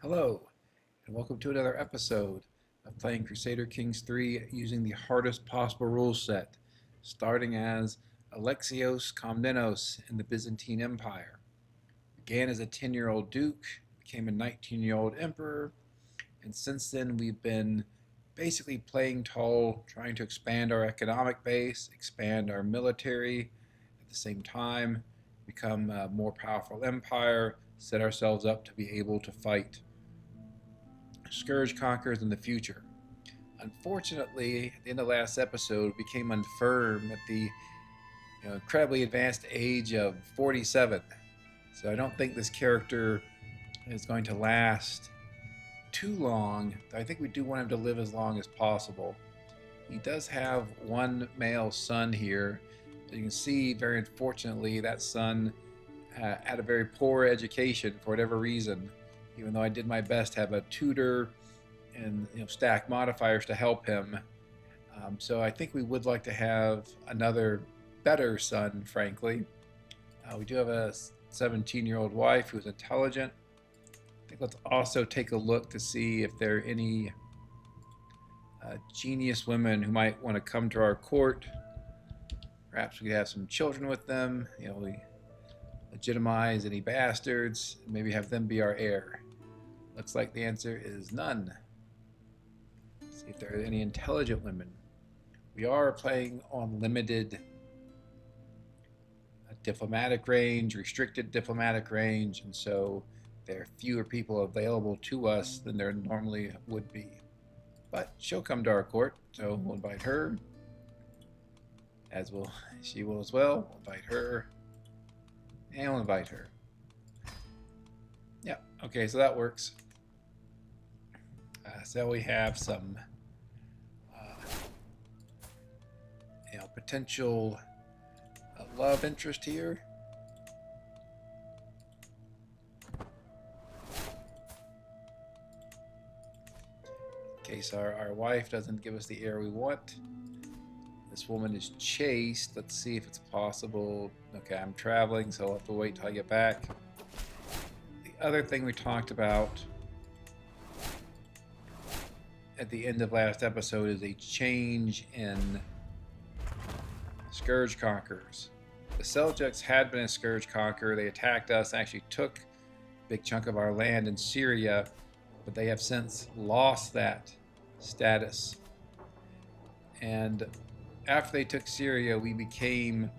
Hello, and welcome to another episode of playing Crusader Kings 3 using the hardest possible rule set, starting as Alexios Komnenos in the Byzantine Empire. Began as a 10-year-old duke, became a 19-year-old emperor, and since then we've been basically playing tall, trying to expand our economic base, expand our military, at the same time become a more powerful empire, set ourselves up to be able to fight scourge conquerors in the future. Unfortunately, at the end of the last episode, became infirm at the incredibly advanced age of 47. So I don't think this character is going to last too long. I think we do want him to live as long as possible. He does have one male son here. You can see, very unfortunately, that son had a very poor education for whatever reason. Even though I did my best to have a tutor and stack modifiers to help him. So I think we would like to have another better son, frankly. We do have a 17-year-old wife who's intelligent. I think let's also take a look to see if there are any genius women who might want to come to our court. Perhaps we could have some children with them. We legitimize any bastards, and maybe have them be our heir. Looks like the answer is none. Let's see if there are any intelligent women. We are playing on limited diplomatic range, restricted diplomatic range, and so there are fewer people available to us than there normally would be. But she'll come to our court, so we'll invite her, she will as well. We'll invite her, and we'll invite her. Yeah, okay, so that works. So we have some potential love interest here. In case our wife doesn't give us the heir we want. This woman is chaste. Let's see if it's possible. Okay, I'm traveling, so I'll have to wait till I get back. The other thing we talked about at the end of last episode is a change in scourge conquerors. The Seljuks had been a scourge conqueror. They attacked us, actually took a big chunk of our land in Syria, but they have since lost that status. And after they took Syria, we became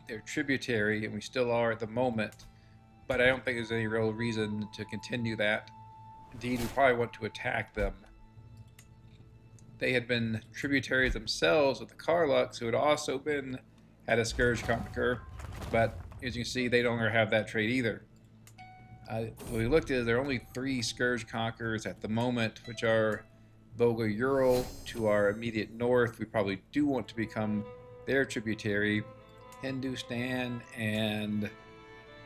their tributary, and we still are at the moment, but I don't think there's any real reason to continue that. Indeed, we probably want to attack them. They had been tributaries themselves with the Karluks, who had also had a scourge conqueror, but as you can see, they no longer have that trait either. What we looked at, there are only 3 scourge conquerors at the moment, which are Volga Ural to our immediate north. We probably do want to become their tributary. Hindustan and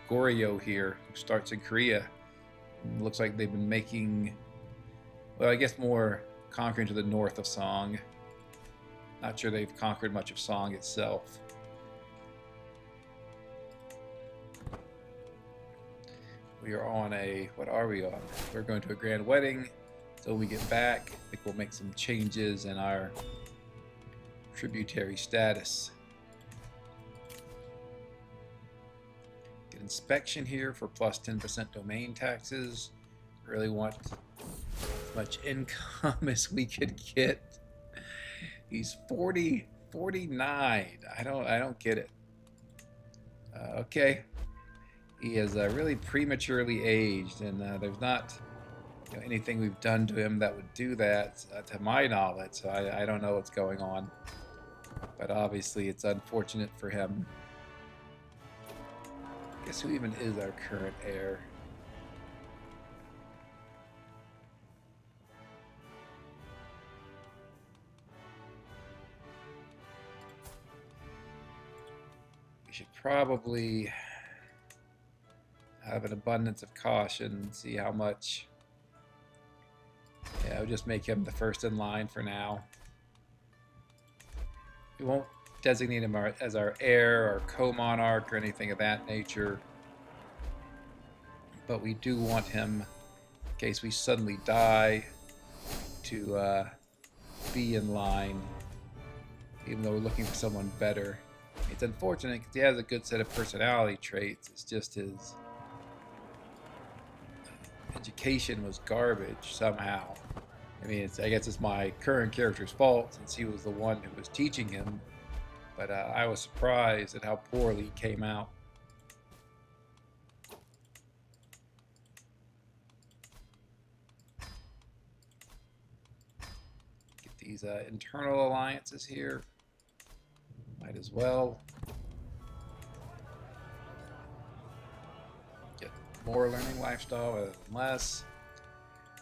Goryeo here, who starts in Korea. It looks like they've been making, well, I guess more conquering to the north of Song. Not sure they've conquered much of Song itself. We are on what are we on? We're going to a grand wedding. So when we get back, I think we'll make some changes in our tributary status. Get inspection here for plus 10% domain taxes. Really want as much income as we could get. He's 49. I don't get it. Okay. He is really prematurely aged, and there's not anything we've done to him that would do that, to my knowledge. So I don't know what's going on, but obviously it's unfortunate for him. Guess who even is our current heir? We should probably have an abundance of caution and see how much. Yeah, I'll just make him the first in line for now. We won't designate him as our heir or co-monarch or anything of that nature. but we do want him, in case we suddenly die, to be in line, even though we're looking for someone better. It's unfortunate because he has a good set of personality traits. It's just his education was garbage somehow. I mean, I guess it's my current character's fault since he was the one who was teaching him, but I was surprised at how poorly he came out. Get these internal alliances here. Might as well. Get more learning lifestyle rather than less.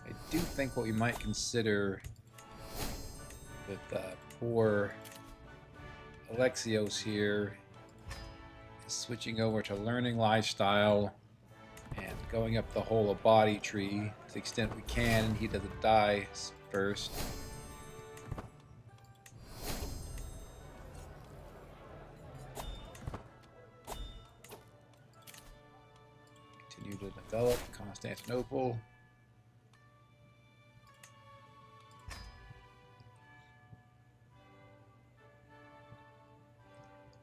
I do think what we might consider with poor Alexios here is switching over to learning lifestyle and going up the whole of body tree to the extent we can, and he doesn't die first. Continue to develop Constantinople.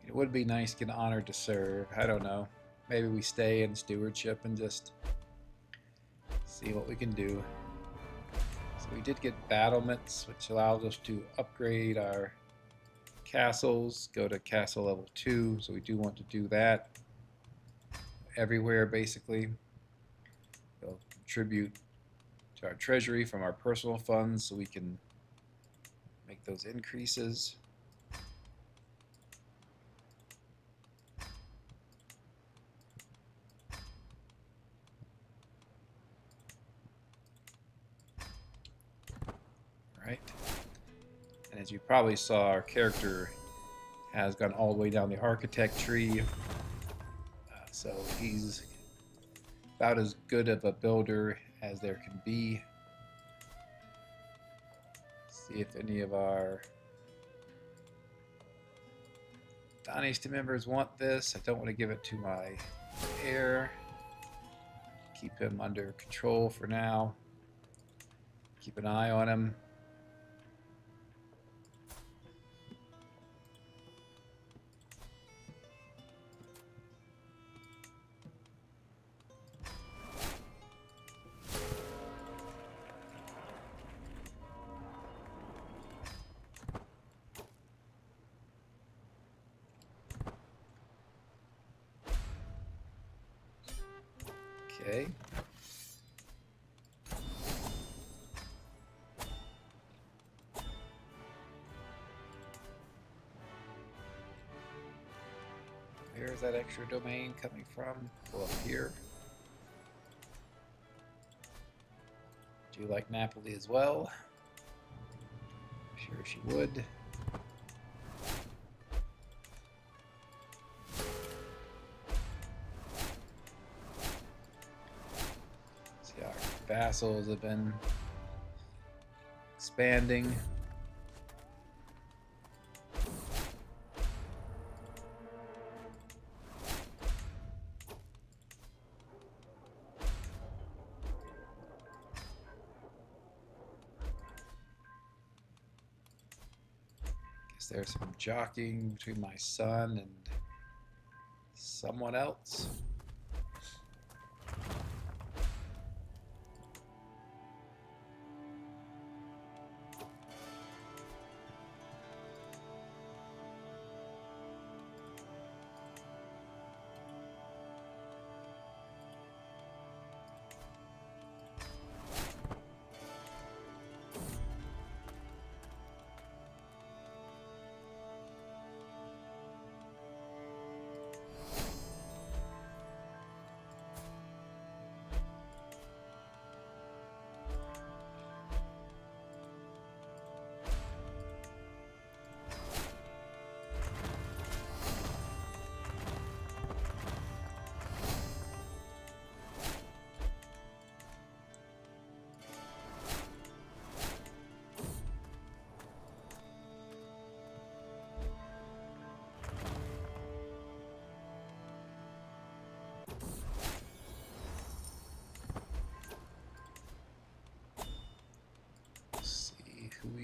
It would be nice to get honored to serve. I don't know. Maybe we stay in stewardship and just see what we can do. So we did get battlements, which allows us to upgrade our castles, go to castle level 2, so we do want to do that everywhere basically. We'll contribute to our treasury from our personal funds so we can make those increases. Right, and as you probably saw, our character has gone all the way down the architect tree, so he's about as good of a builder as there can be. See if any of our dynasty members want this. I don't want to give it to my heir. Keep him under control for now. Keep an eye on him. Okay. Where's that extra domain coming from? Go up here. Do you like Napoli as well? Sure she would. See, our vassals have been expanding. There's some jockeying between my son and someone else.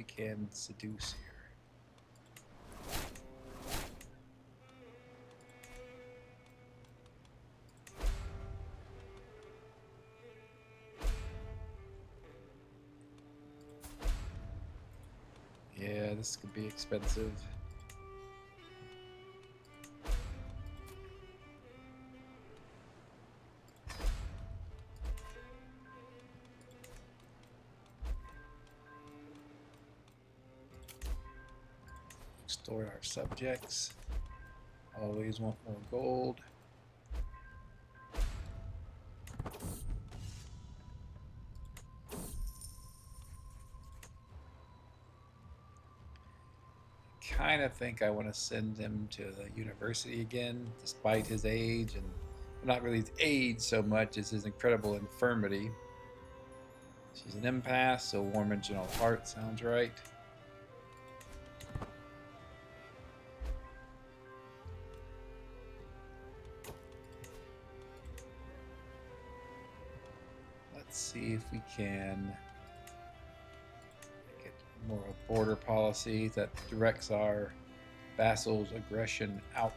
we can seduce here. Yeah, this could be expensive. Extort our subjects. Always want more gold. Kind of think I want to send him to the university again, despite his age, and not really his age so much as his incredible infirmity. She's an empath, so warm and gentle heart sounds right. Let's see if we can get more of a border policy that directs our vassals' aggression outward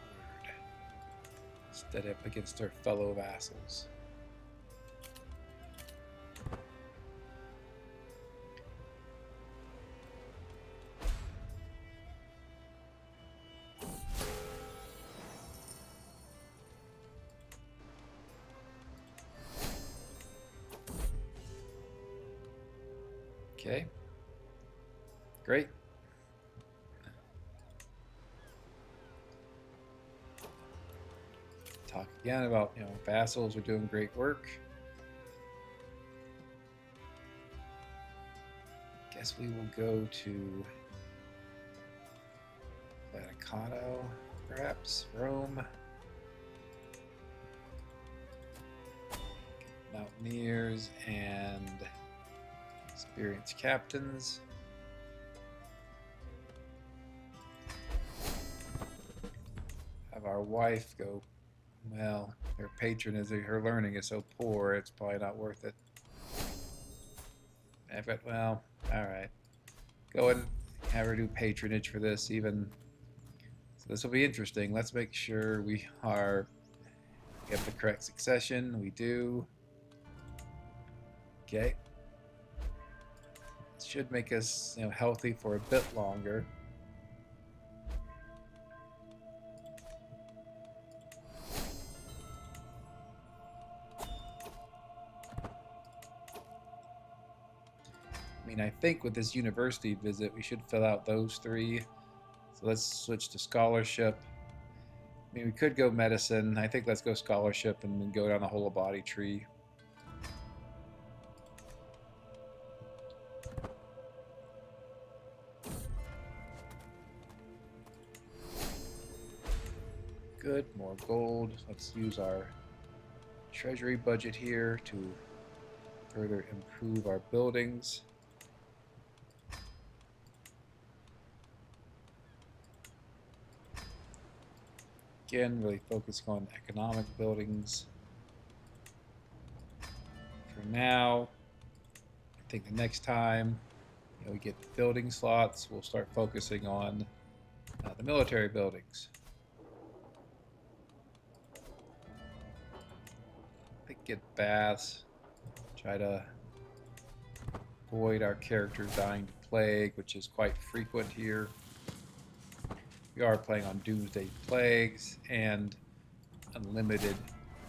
instead of against their fellow vassals. Okay, great. Talk again about, vassals are doing great work. Guess we will go to Vaticano, perhaps Rome. Mountaineers and experienced captains. Have our wife go, well, her patronage, her learning is so poor, it's probably not worth it. But, well, alright. Go and have her do patronage for this, even. So this will be interesting. Let's make sure we get the correct succession. We do. Okay. Should make us, healthy for a bit longer. I mean, I think with this university visit, we should fill out those 3. So let's switch to scholarship. I mean, we could go medicine. I think let's go scholarship and then go down the whole body tree. Good, more gold. Let's use our treasury budget here to further improve our buildings. Again, really focusing on economic buildings. For now, I think the next time we get building slots, we'll start focusing on the military buildings. I think get baths, try to avoid our characters dying to plague, which is quite frequent here. We are playing on Doomsday plagues and unlimited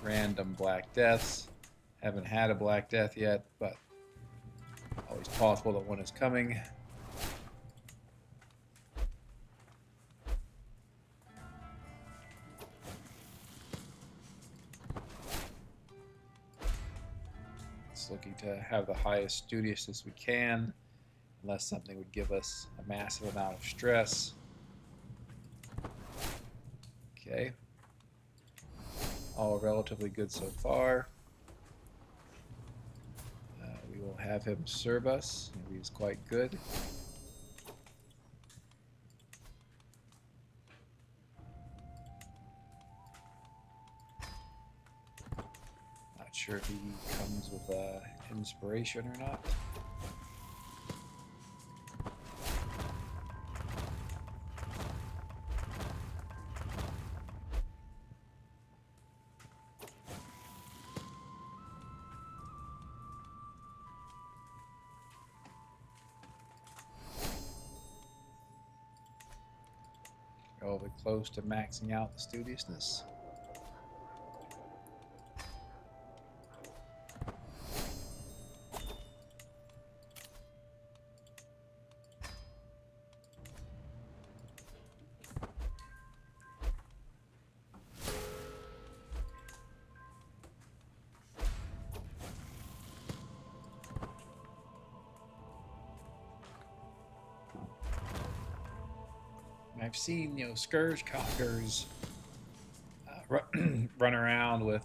random black deaths. Haven't had a black death yet, but always possible that one is coming. It's looking to have the highest studiousness we can, unless something would give us a massive amount of stress. Okay, all relatively good so far. We will have him serve us. He's quite good. Not sure if he comes with inspiration or not. probably close to maxing out the studiousness. I've seen, scourge conquerors run around with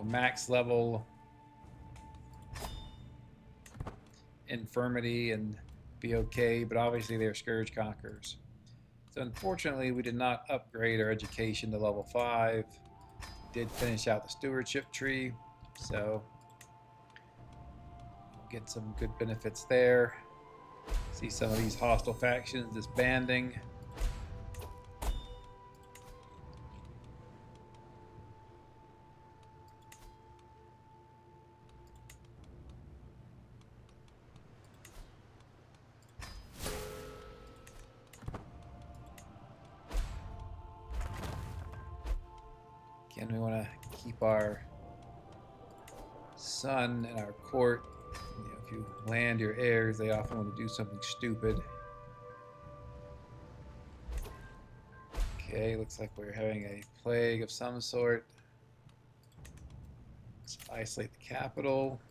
max level infirmity and be okay, but obviously they're scourge conquerors. So unfortunately, we did not upgrade our education to level 5. We did finish out the stewardship tree, so get some good benefits there. See some of these hostile factions disbanding. Again, we want to keep our son and our court. If you land your heirs, they often want to do something stupid. Okay, looks like we're having a plague of some sort. Let's isolate the capital.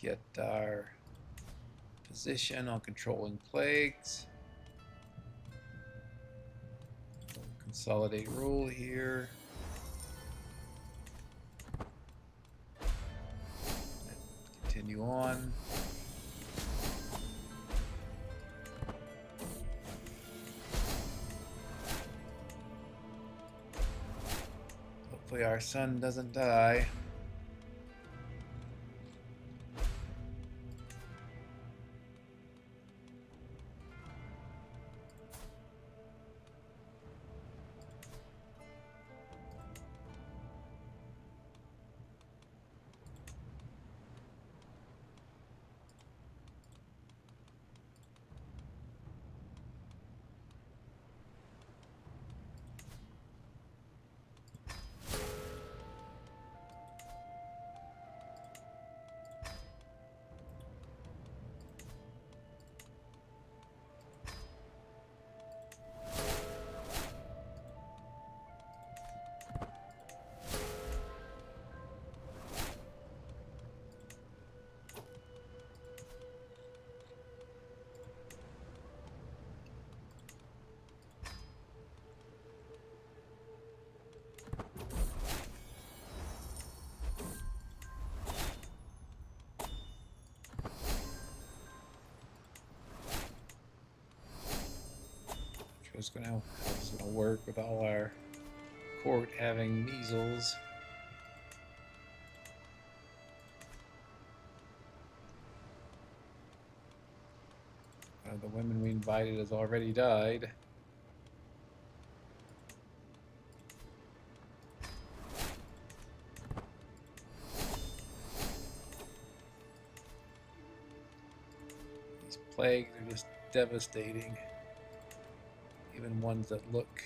Get our position on controlling plagues. Consolidate rule here. Continue on. Hopefully our son doesn't die. It's gonna work with all our court having measles. The women we invited has already died. These plagues are just devastating. Even ones that look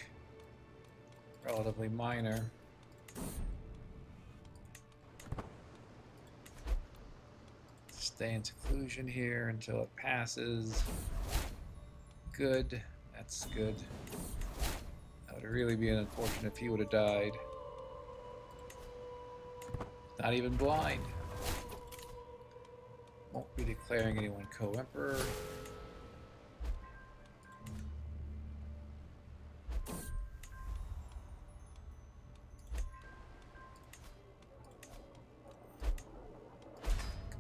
relatively minor. Stay in seclusion here until it passes. Good. That's good. That would really be unfortunate if he would have died. Not even blind. Won't be declaring anyone co-emperor.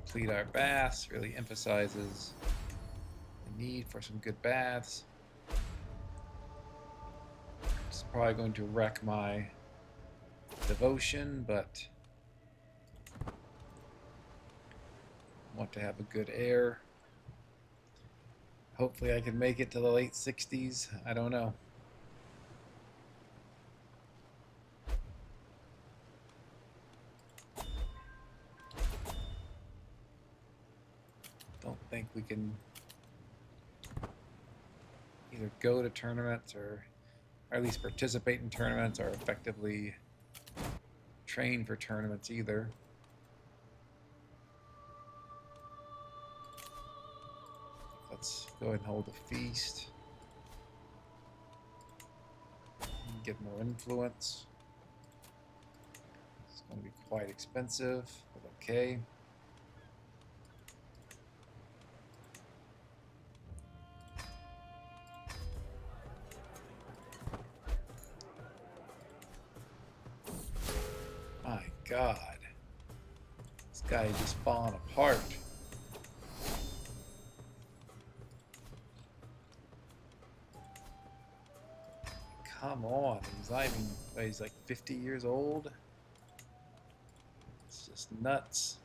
Complete our baths, really emphasizes the need for some good baths. It's probably going to wreck my devotion, but I want to have a good heir. Hopefully I can make it to the late 60s. I don't know. think we can either go to tournaments or at least participate in tournaments or effectively train for tournaments either. Let's go ahead and hold a feast. Get more influence. It's going to be quite expensive, but okay. My God, this guy is just falling apart. Come on, he's not even, he's like 50 years old. It's just nuts.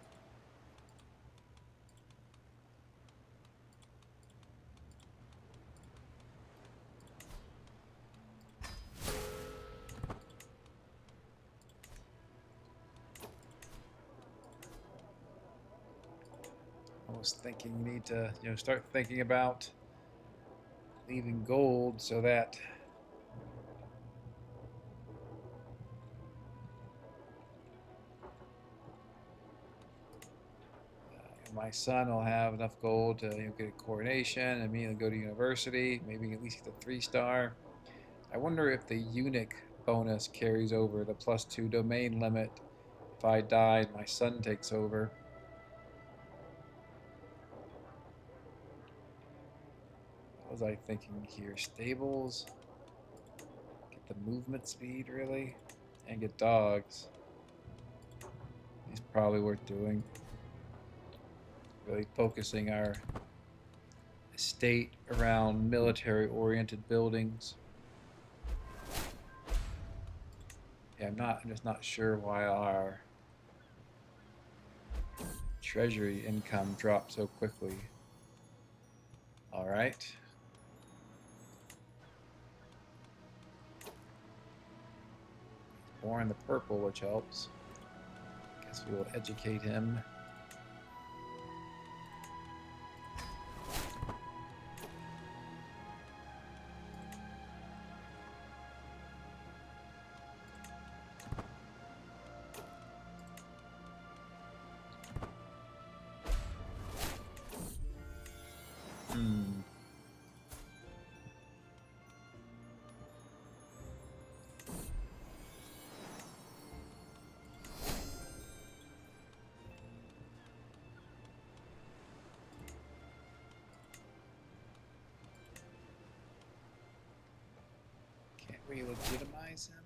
I was thinking you need to, start thinking about leaving gold so that my son will have enough gold to get a coronation, immediately go to university, maybe at least get the 3-star. I wonder if the eunuch bonus carries over the +2 domain limit. If I die and my son takes over. What was I thinking here? Stables? Get the movement speed, really? And get dogs. It's probably worth doing. Really focusing our estate around military-oriented buildings. Yeah, I'm just not sure why our treasury income dropped so quickly. All right. Born the purple, which helps. Guess we will educate him. Can't we legitimize him?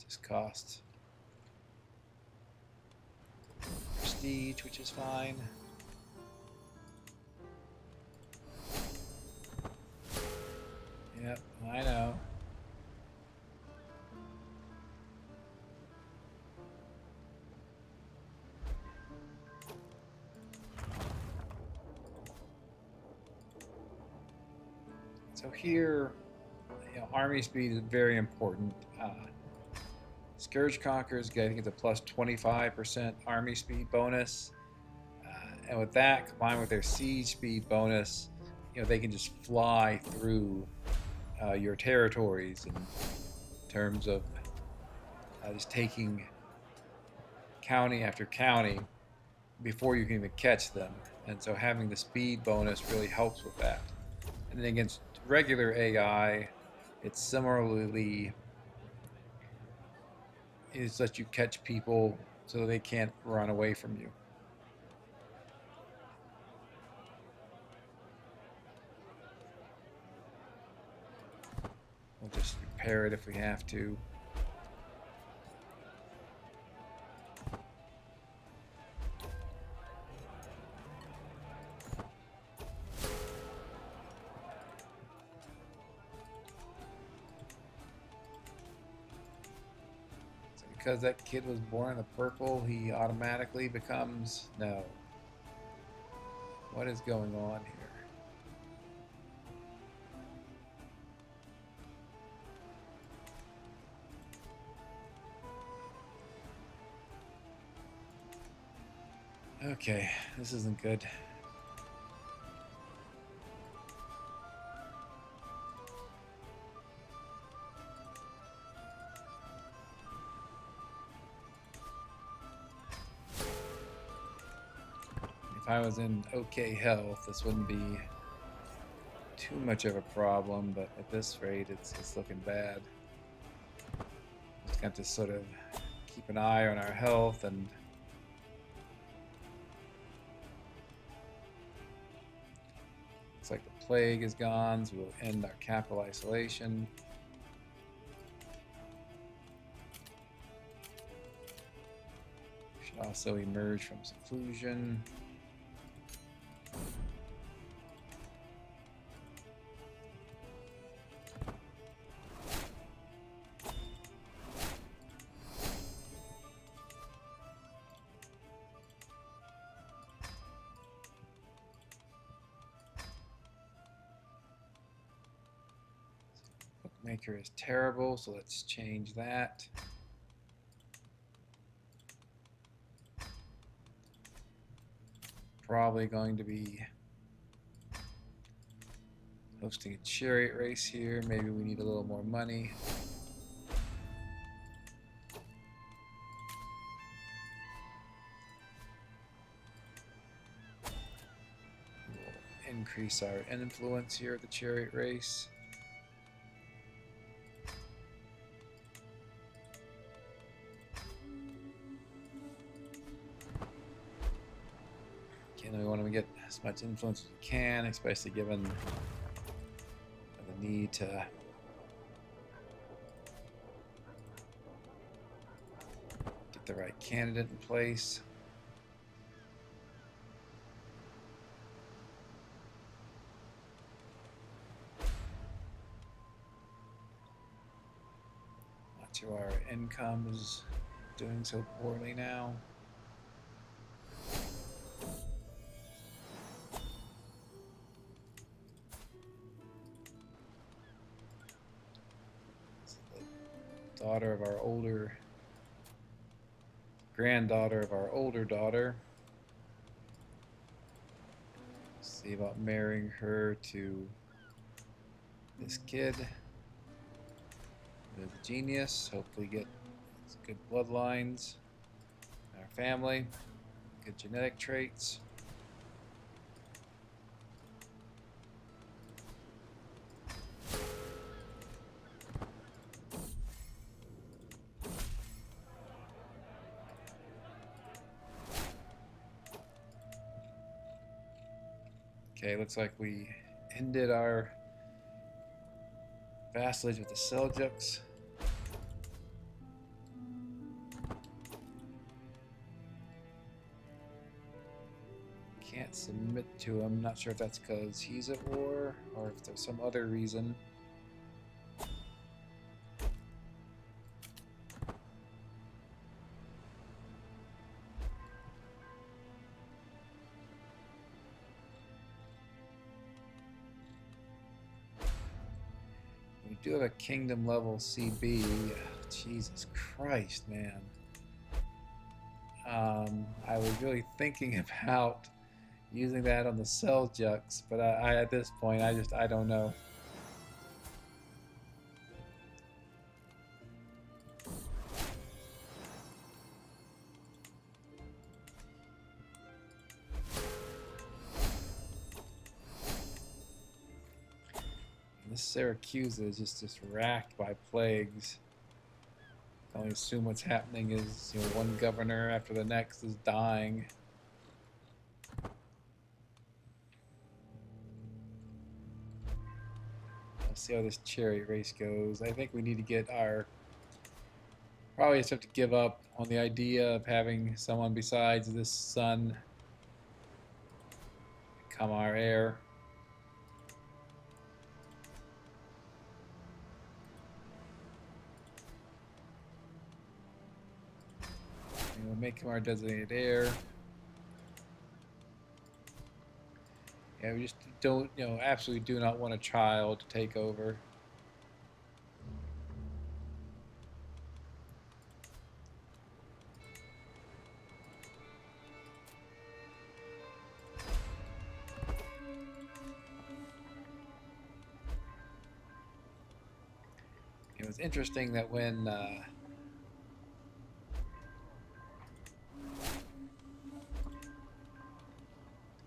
Just cost prestige, which is fine. Yep, I know. So here, army speed is very important. Scourge conquerors getting the +25% army speed bonus, and with that combined with their siege speed bonus, they can just fly through your territories in terms of just taking county after county before you can even catch them. And so having the speed bonus really helps with that. And then against regular AI, it's similarly is that you catch people so they can't run away from you. We'll just repair it if we have to. Because that kid was born in the purple, he automatically becomes... No. What is going on here? Okay, this isn't good. If I was in okay health, this wouldn't be too much of a problem, but at this rate, it's looking bad. Just got to sort of keep an eye on our health, and looks like the plague is gone, so we'll end our capital isolation. Should also emerge from seclusion. Bookmaker is terrible, so let's change that. Probably going to be hosting a chariot race here. Maybe we need a little more money. We'll increase our influence here at the chariot race. Again, we want to get as much influence as we can, especially given the need to get the right candidate in place. Much of our income is doing so poorly now. Daughter of our older, granddaughter of our older daughter. See about marrying her to this kid. Who's a genius. Hopefully get good bloodlines in our family, good genetic traits. Okay, looks like we ended our vassalage with the Seljuks. Can't submit to him. Not sure if that's because he's at war or if there's some other reason. We do have a kingdom level CB. Jesus Christ, man. I was really thinking about using that on the Seljuks, but I at this point I don't know. This Syracuse is just racked by plagues. I can only assume what's happening is, one governor after the next is dying. Let's see how this chariot race goes. I think we need to get our... Probably just have to give up on the idea of having someone besides this son become our heir. We'll make him our designated heir. Yeah, we just don't, absolutely do not want a child to take over. It's interesting that when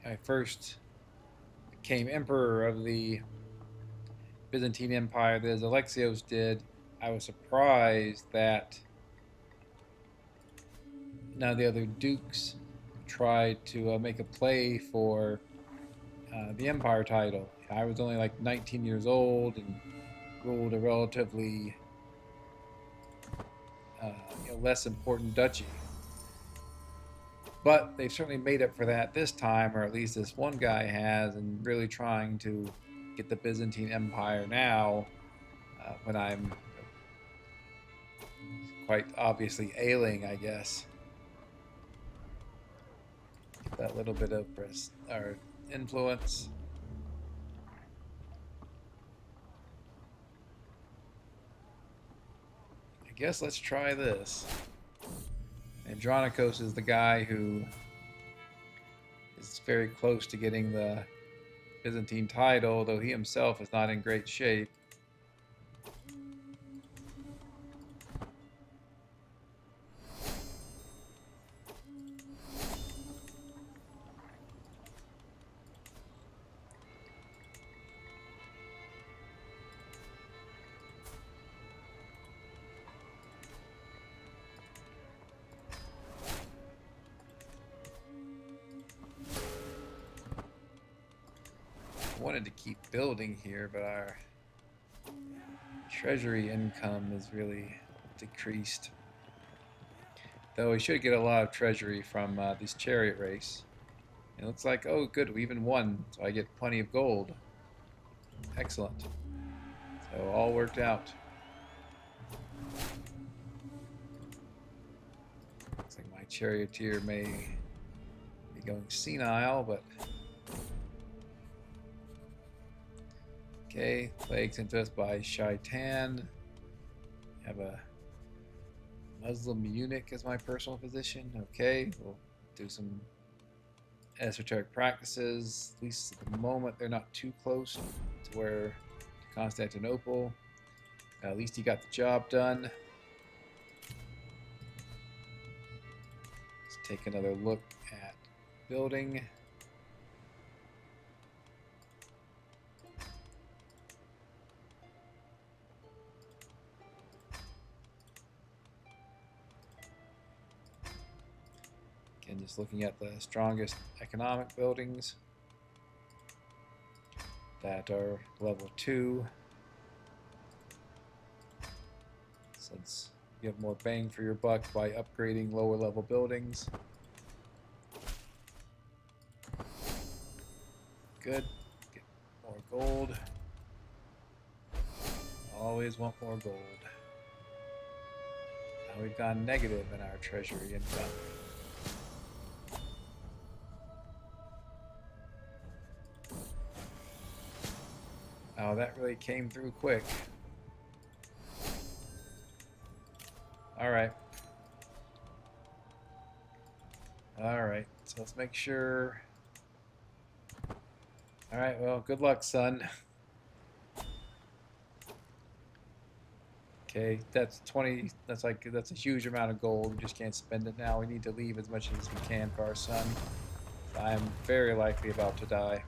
I first became emperor of the Byzantine Empire, as Alexios did, I was surprised that none of the other dukes tried to make a play for the empire title. I was only like 19 years old and ruled a relatively less important duchy. But they've certainly made up for that this time, or at least this one guy has, and really trying to get the Byzantine Empire now, when I'm quite obviously ailing, I guess. Get that little bit of influence. I guess let's try this. Andronikos is the guy who is very close to getting the Byzantine title, though he himself is not in great shape. I wanted to keep building here, but our treasury income is really decreased. Though we should get a lot of treasury from this chariot race. It looks like, oh good, we even won, so I get plenty of gold. Excellent. So all worked out. Looks like my charioteer may be going senile, but okay, plague sent to us by Shaitan. Have a Muslim eunuch as my personal physician. Okay, we'll do some esoteric practices. At least at the moment, they're not too close to where Constantinople. At least he got the job done. Let's take another look at building. Again, just looking at the strongest economic buildings that are level 2. Since you get more bang for your buck by upgrading lower level buildings. Good. Get more gold. Always want more gold. Now we've gone negative in our treasury income. Oh, that really came through quick. Alright. Alright, so let's make sure. Alright, well, good luck, son. Okay, that's 20, that's a huge amount of gold. We just can't spend it now. We need to leave as much as we can for our son. I'm very likely about to die.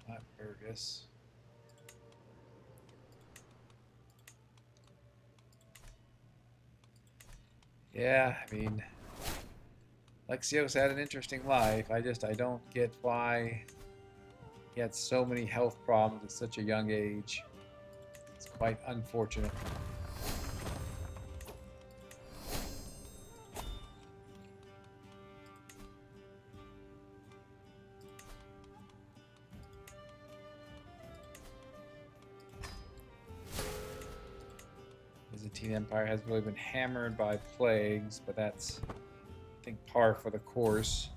Not Burgess. Yeah, I mean, Alexios had an interesting life. I don't get why he had so many health problems at such a young age. It's quite unfortunate. Byzantine Empire has really been hammered by plagues, but that's, I think, par for the course,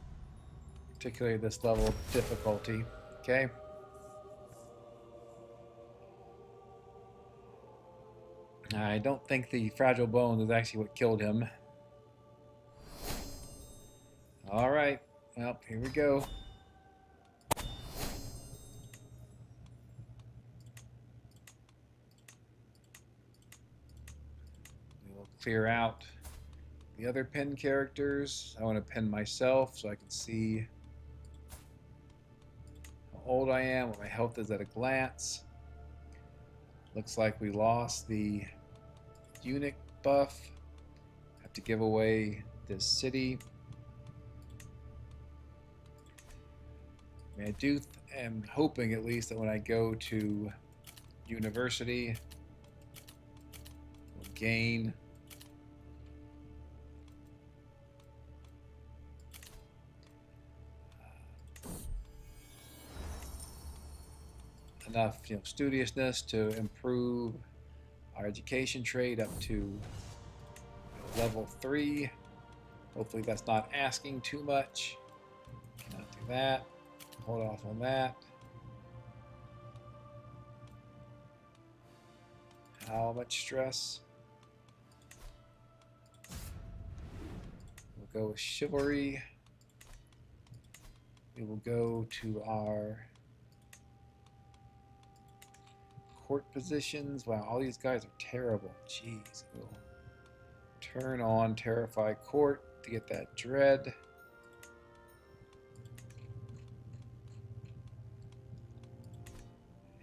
particularly this level of difficulty. Okay. I don't think the fragile bones is actually what killed him. All right, well, here we go. We will clear out the other pin characters. I want to pin myself so I can see how old I am, what my health is at a glance. Looks like we lost the eunuch buff. Have to give away this city. I mean, am hoping at least that when I go to university, we'll gain enough, studiousness to improve our education trade up to level 3. Hopefully that's not asking too much. Cannot do that. Hold off on that. How much stress? We'll go with chivalry. We will go to our court positions. Wow, all these guys are terrible. Jeez. We'll turn on Terrify Court to get that dread.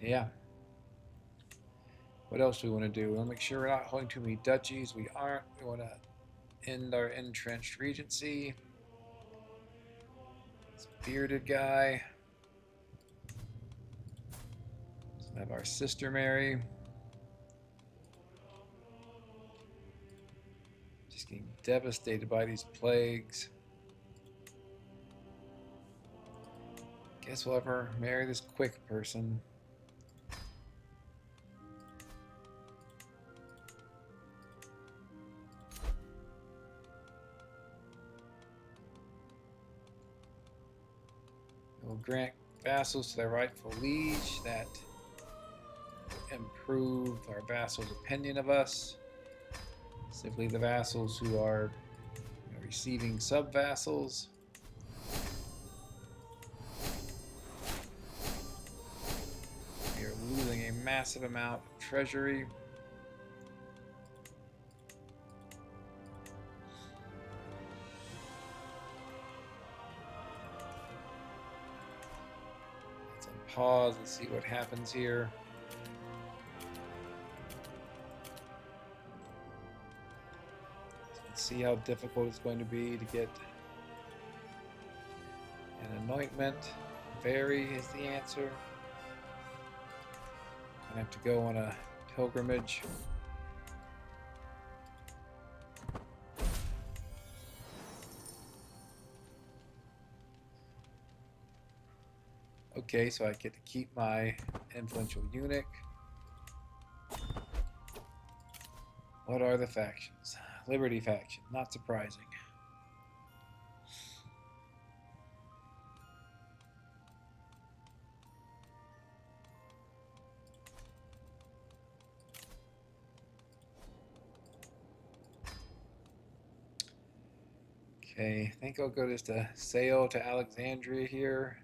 Yeah. What else do we want to do? We want to make sure we're not holding too many duchies. We aren't. We want to end our entrenched regency. This bearded guy. Let's have our sister Mary. Just getting devastated by these plagues. Guess we'll have her marry this quick person. We'll grant vassals to their rightful liege. That will improve our vassals' opinion of us. Simply the vassals who are receiving sub-vassals. We are losing a massive amount of treasury. Let's unpause and see what happens here. See how difficult it's going to be to get an anointment. Very is the answer. I have to go on a pilgrimage. Okay, so I get to keep my influential eunuch. What are the factions? Liberty faction, not surprising. Okay, I think I'll go just a sail to Alexandria here.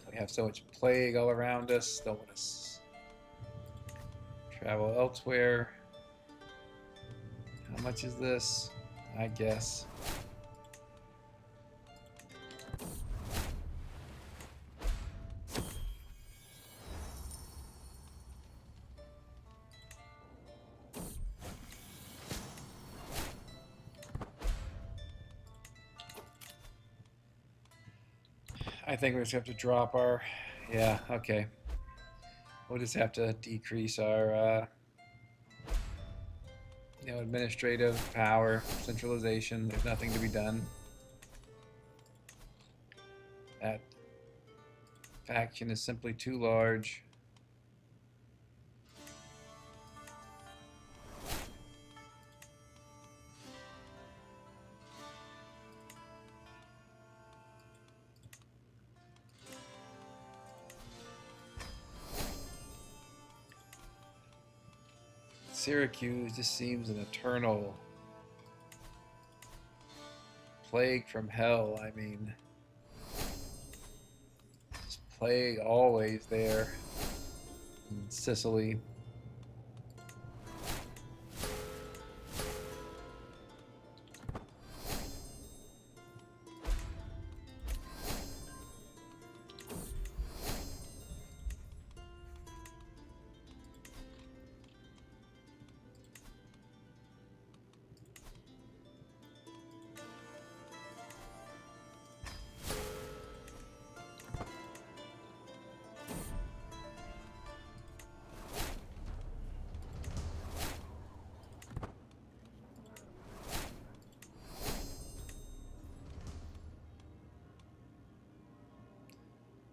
We have so much plague all around us. Don't want to travel elsewhere. How much is this? I guess. I think we just have to drop our, yeah, okay. We'll just have to decrease our, administrative power, centralization. There's nothing to be done. That faction is simply too large. Syracuse just seems an eternal plague from hell. I mean, just plague always there in Sicily.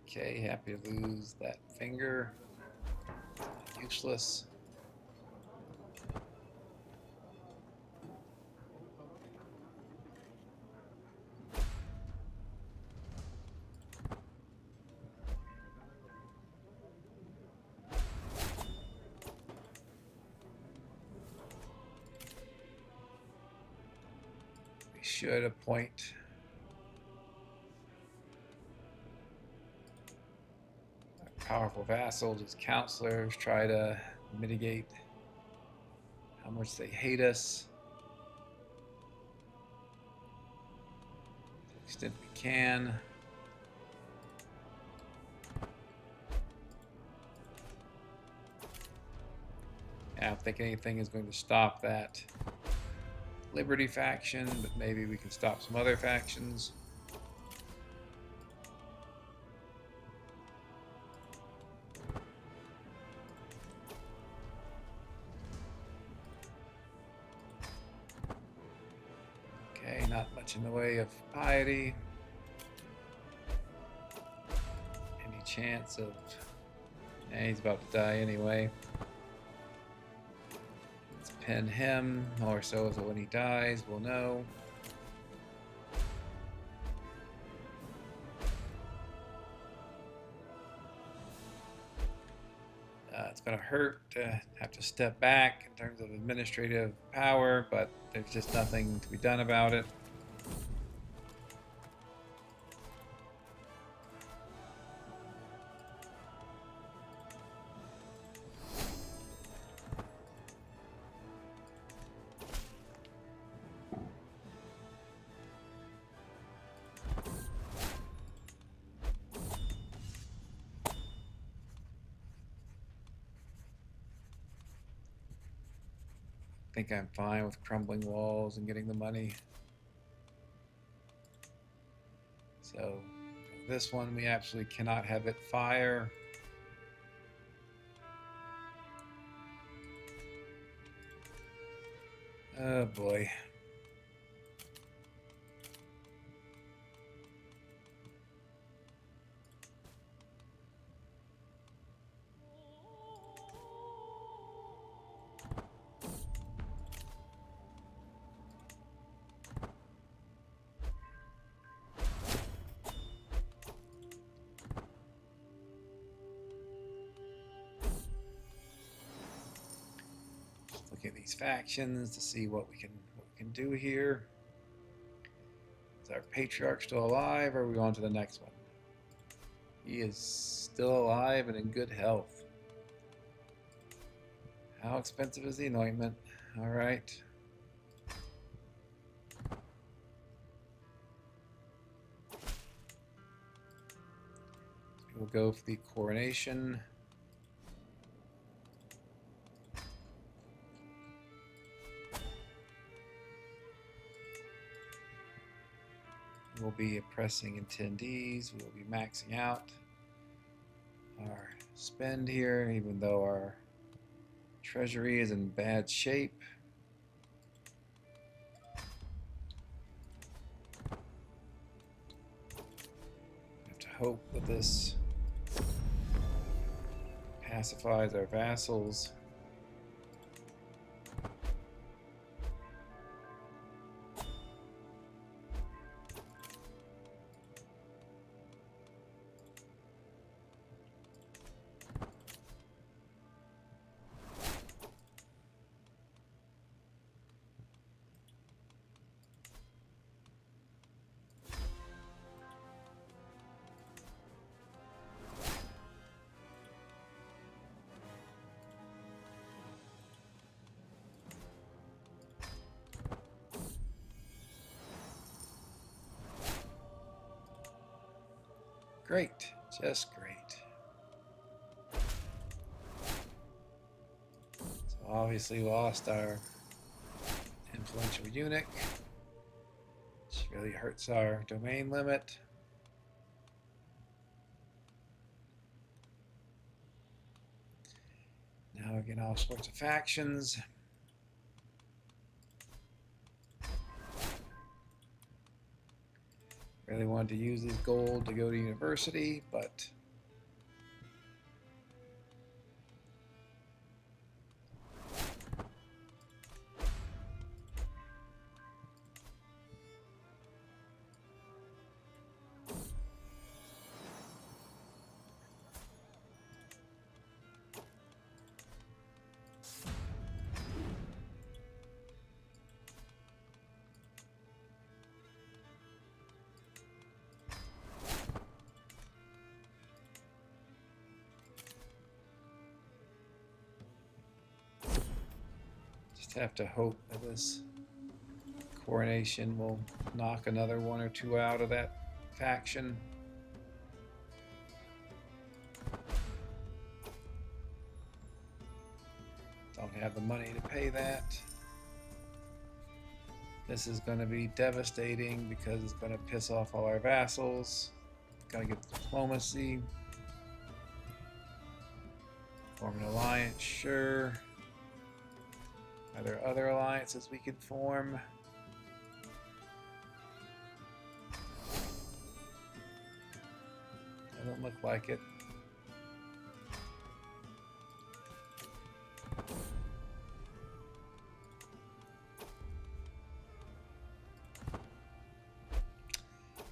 Okay, happy to lose that finger. Useless. We should appoint powerful vassals as counselors, try to mitigate how much they hate us to the extent we can. I don't think anything is going to stop that Liberty faction, but maybe we can stop some other factions. Okay, not much in the way of piety. Any chance of... he's about to die anyway. Let's pin him, or so when he dies, we'll know. It's going to hurt to have to step back in terms of administrative power, but there's just nothing to be done about it. I think I'm fine with crumbling walls and getting the money. So this one we absolutely cannot have it fire. Oh boy. Look at these factions to see what we can do here. Is our patriarch still alive, or are we on to the next one? He is still alive and in good health. How expensive is the anointment? All right. We'll go for the coronation. We'll be oppressing attendees. We'll be maxing out our spend here, even though our treasury is in bad shape. We have to hope that this pacifies our vassals. Great, just great. So obviously lost our influential eunuch, which really hurts our domain limit. Now we're getting all sorts of factions. Really wanted to use this gold to go to university, but have to hope that this coronation will knock another one or two out of that faction. Don't have the money to pay that. This is going to be devastating because it's going to piss off all our vassals. Gotta get diplomacy. Form an alliance, sure. Are there other alliances we could form? Doesn't look like it.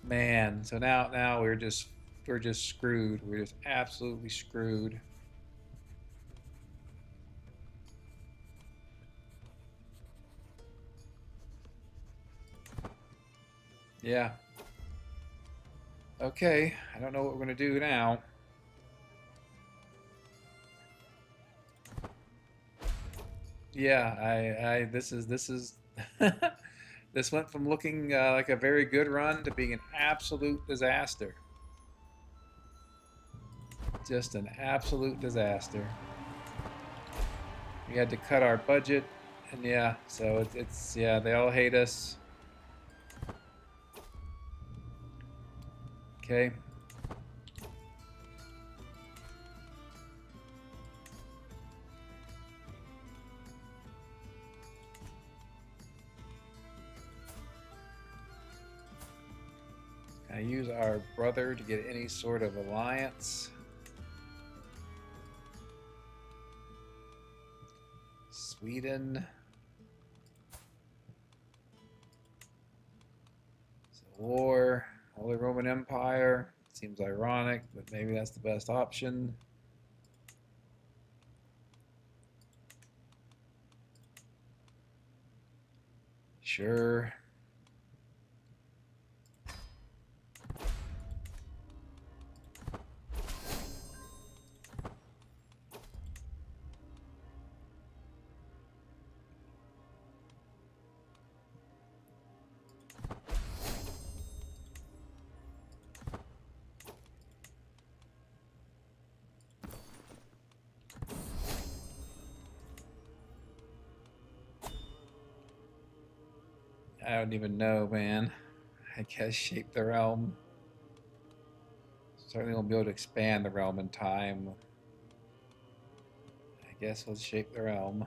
Man, so now we're just screwed. We're just absolutely screwed. Yeah. Okay, I don't know what we're gonna do now. Yeah, this is this went from looking like a very good run to being an absolute disaster. Just an absolute disaster. We had to cut our budget, and yeah, so it's yeah, they all hate us. Okay. Can I use our brother to get any sort of alliance? Sweden. War. Holy Roman Empire. Seems ironic, but maybe that's the best option. Sure. I don't even know, man. I guess shape the realm. Certainly won't be able to expand the realm in time. I guess we'll shape the realm.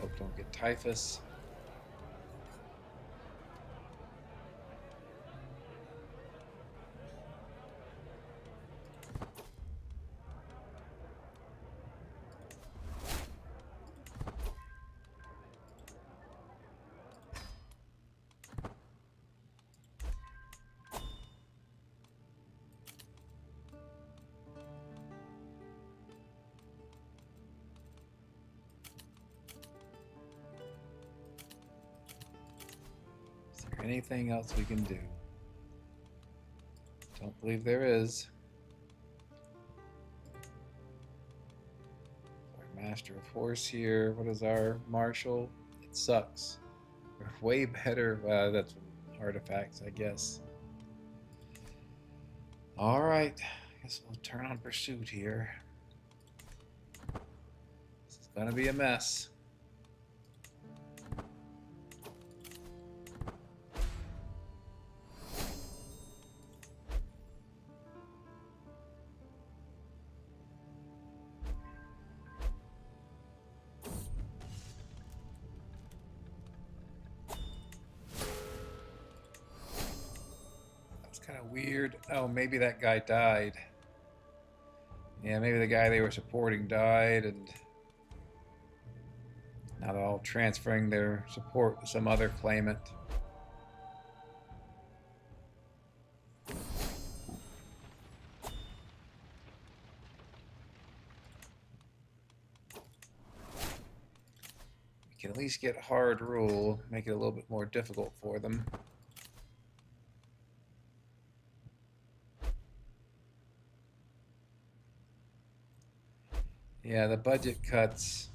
Hope don't get typhus. there anything else we can do? Don't believe there is. Our master of horse here. What is our marshal? It sucks. We're way better. Well, that's artifacts, I guess. All right. I guess we'll turn on pursuit here. This is gonna be a mess. Kind of weird. Oh, maybe that guy died. Yeah, maybe the guy they were supporting died, and now they're all transferring their support to some other claimant. We can at least get hard rule, make it a little bit more difficult for them. Yeah, the budget cuts.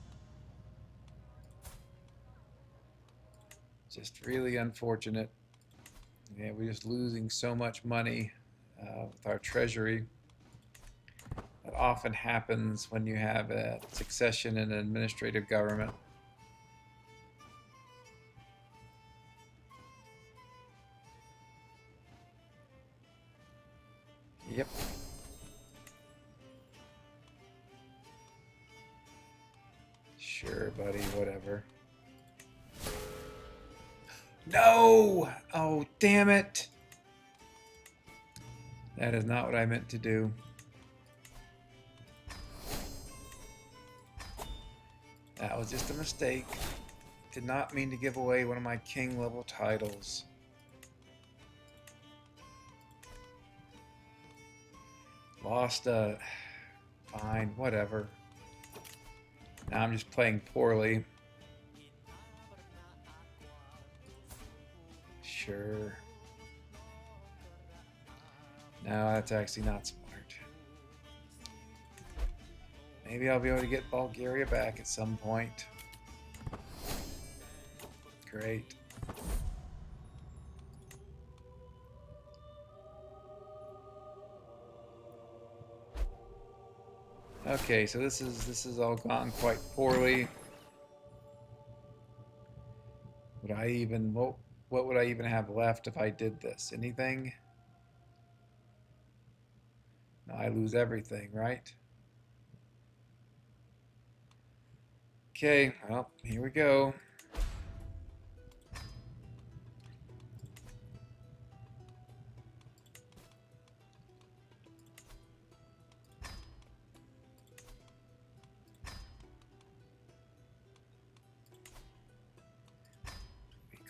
Just really unfortunate. Yeah, we're just losing so much money with our treasury. That often happens when you have a succession in an administrative government. Yep. Sure, buddy, whatever. No! Oh, damn it! That is not what I meant to do. That was just a mistake. Did not mean to give away one of my king level titles. Lost a... Fine, whatever. Now I'm just playing poorly. Sure. No, that's actually not smart. Maybe I'll be able to get Bulgaria back at some point. Great. Okay, so this is all gone quite poorly. Would I even what would I even have left if I did this? Anything? No, I lose everything, right? Okay, well, here we go.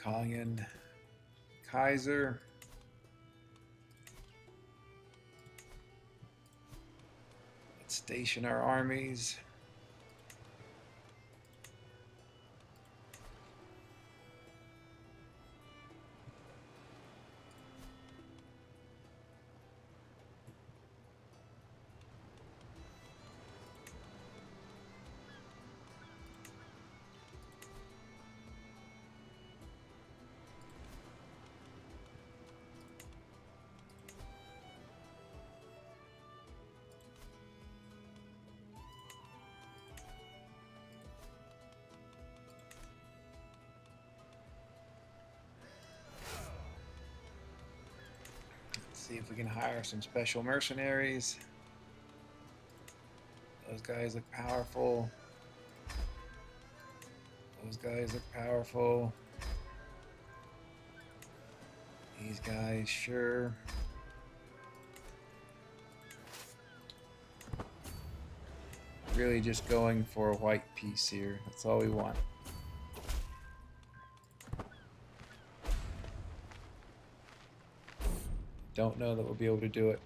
Calling in Kaiser. Let's station our armies. See if we can hire some special mercenaries. Those guys look powerful. Those guys look powerful. These guys, sure. Really just going for a white piece here. That's all we want. Don't know that we'll be able to do it.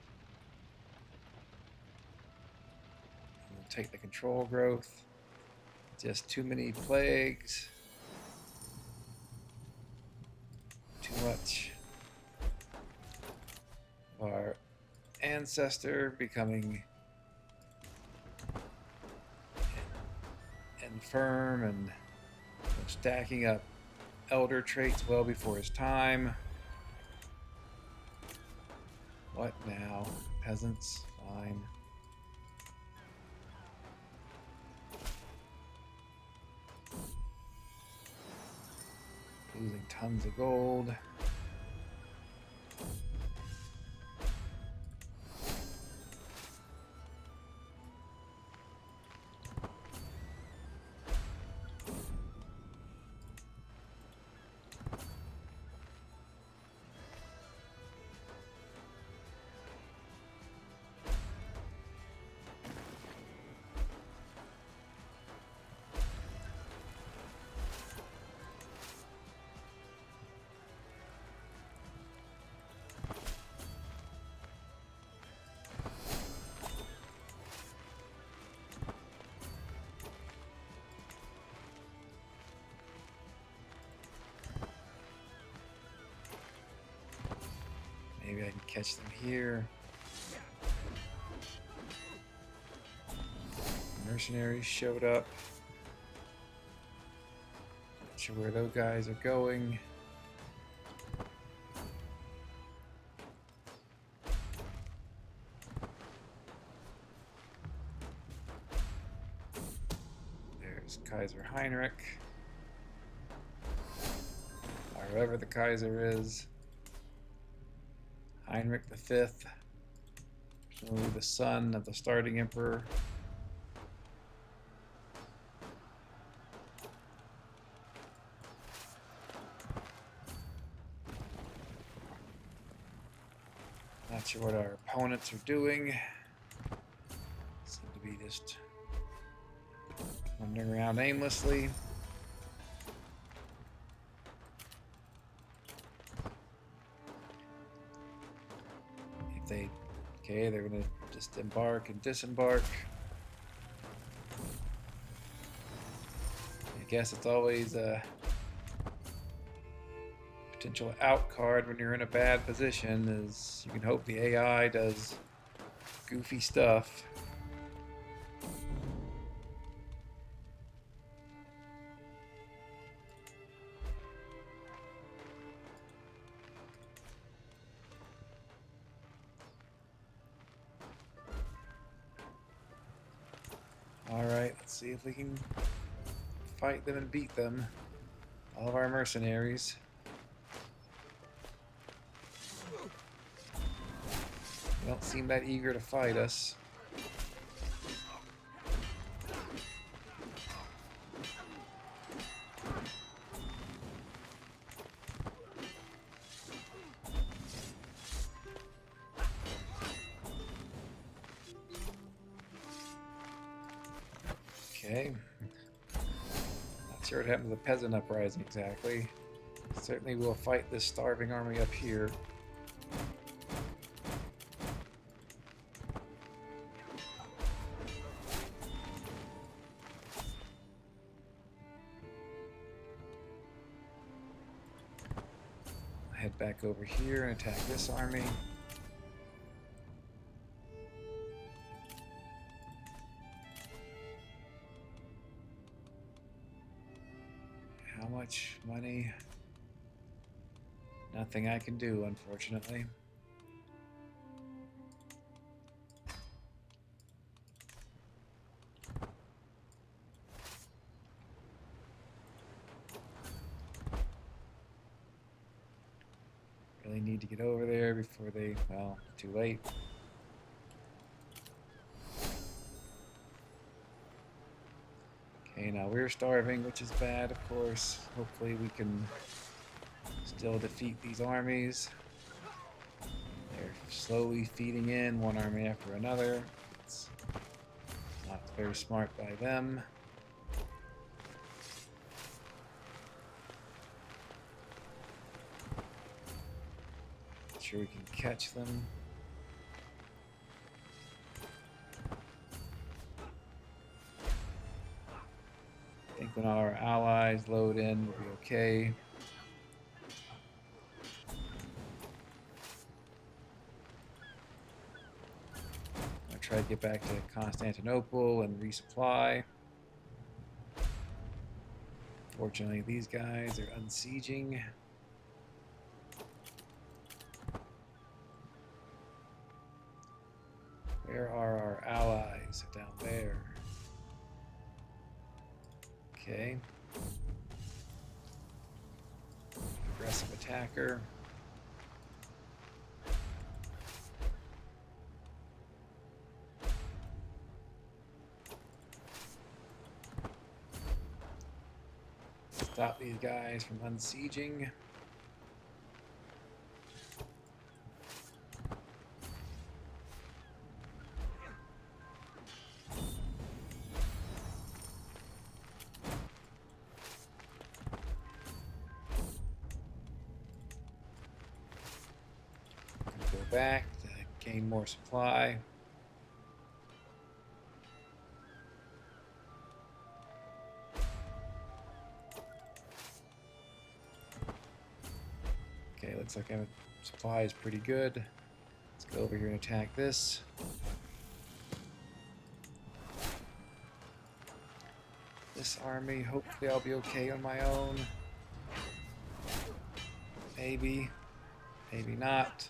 We'll take the control growth. Just too many plagues. Too much ancestor becoming infirm and stacking up elder traits well before his time. What now? Peasants? Fine. Losing tons of gold. Maybe I can catch them here. Mercenaries showed up. Not sure where those guys are going. There's Kaiser Heinrich. Or whoever the Kaiser is. Heinrich V, presumably the son of the starting emperor. Not sure what our opponents are doing. Seem to be just wandering around aimlessly. Okay, they're going to just embark and disembark. I guess it's always a potential out card when you're in a bad position, is you can hope the AI does goofy stuff. Alright, let's see if we can fight them and beat them. All of our mercenaries. They don't seem that eager to fight us. Okay. Not sure what happened to the peasant uprising exactly. Certainly we'll fight this starving army up here. I'll head back over here and attack this army. How much money? Nothing I can do, unfortunately. Really need to get over there before they, well, too late. Okay, now we're starving, which is bad, of course. Hopefully we can still defeat these armies. They're slowly feeding in one army after another. It's not very smart by them. Not sure we can catch them. I think when all our allies load in, we'll be okay. try to get back to Constantinople and resupply. Fortunately, these guys are unsieging. Where are our allies? Down there. Okay. Aggressive attacker. Stop these guys from unsieging. Go back to gain more supply. Okay, looks like our supply is pretty good. Let's go over here and attack this. This army, hopefully I'll be okay on my own. Maybe, maybe not.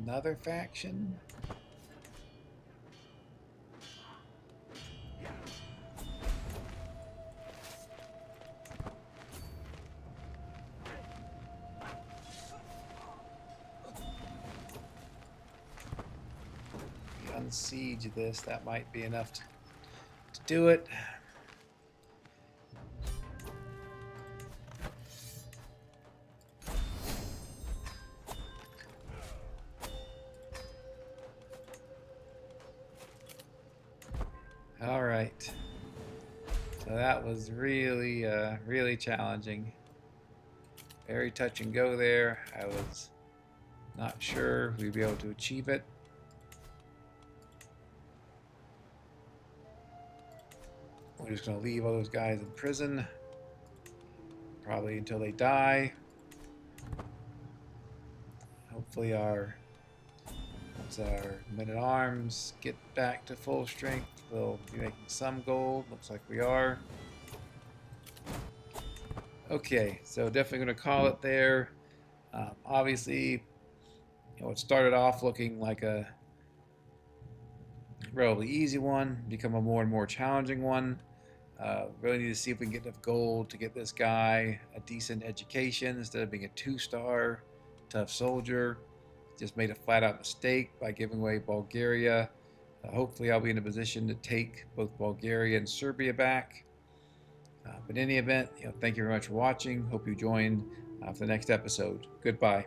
Another faction? Siege this, that might be enough to do it. All right, so that was really really challenging, very touch and go there. I was not sure we'd be able to achieve it. We're just going to leave all those guys in prison, probably until they die. Hopefully once our men-at-arms get back to full strength, we'll be making some gold. Looks like we are. Okay, so definitely going to call it there. Obviously, it started off looking like a relatively easy one, become a more and more challenging one. Really need to see if we can get enough gold to get this guy a decent education instead of being a 2-star tough soldier. Just made a flat-out mistake by giving away Bulgaria. Hopefully I'll be in a position to take both Bulgaria and Serbia back. But in any event, thank you very much for watching. Hope you join for the next episode. Goodbye.